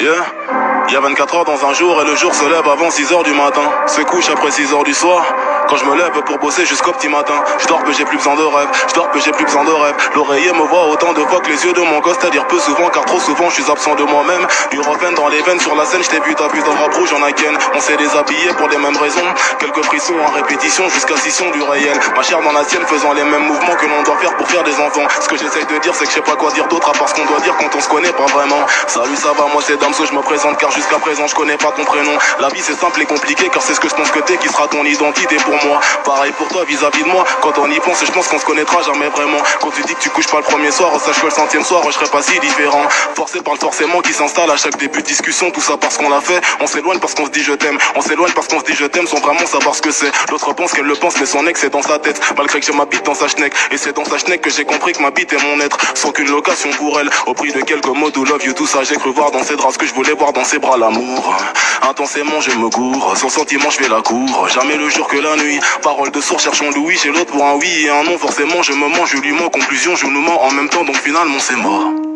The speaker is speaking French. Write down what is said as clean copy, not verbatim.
Yeah. Il y a 24 heures dans un jour et le jour se lève avant 6 heures du matin. Se couche après 6 heures du soir. Quand je me lève pour bosser jusqu'au petit matin. Je dors que j'ai plus besoin de rêve. Je dors que j'ai plus besoin de rêve. L'oreiller me voit autant de fois que les yeux de mon gosse, c'est-à-dire peu souvent car trop souvent je suis absent de moi-même. Du refrain dans les veines sur la scène, je t'ai vu, t'as vu dans rap rouge en Ken. On s'est déshabillé pour les mêmes raisons. Quelques frissons en répétition jusqu'à scission du réel. Ma chair dans la sienne faisant les mêmes mouvements que l'on doit faire pour faire des enfants. Ce que j'essaye de dire c'est que je sais pas quoi dire d'autre à part ce qu'on doit dire quand on se connaît pas vraiment. Salut ça va, moi c'est Damso, je me présente car jusqu'à présent je connais pas ton prénom. La vie c'est simple et compliqué car c'est ce que je pense que t'es qui sera ton identité pour moi. Pareil pour toi vis-à-vis de moi. Quand on y pense je pense qu'on se connaîtra jamais vraiment. Quand tu dis que tu couches pas le premier soir, sache que le 100e soir je serai pas si différent. Forcé par le forcément qui s'installe à chaque début de discussion. Tout ça parce qu'on l'a fait. On s'éloigne parce qu'on se dit je t'aime. On s'éloigne parce qu'on se dit je t'aime sans vraiment savoir ce que c'est. L'autre pense qu'elle le pense mais son ex est dans sa tête. Malgré que je m'habite dans sa schneck. Et c'est dans sa schneck que j'ai compris que ma bite est mon être. Sans qu'une location pour elle. Au prix de quelques mots do love you tout ça j'ai cru voir dans ses draps ce que je voulais voir dans ses bras l'amour. Intensément je me gourre. Sans sentiment je fais la cour. Jamais le jour que la nuit. Parole de sourd cherchons Louis chez l'autre pour un oui et un non. Forcément je me mens, je lui mens. Conclusion je nous mens en même temps donc finalement c'est mort.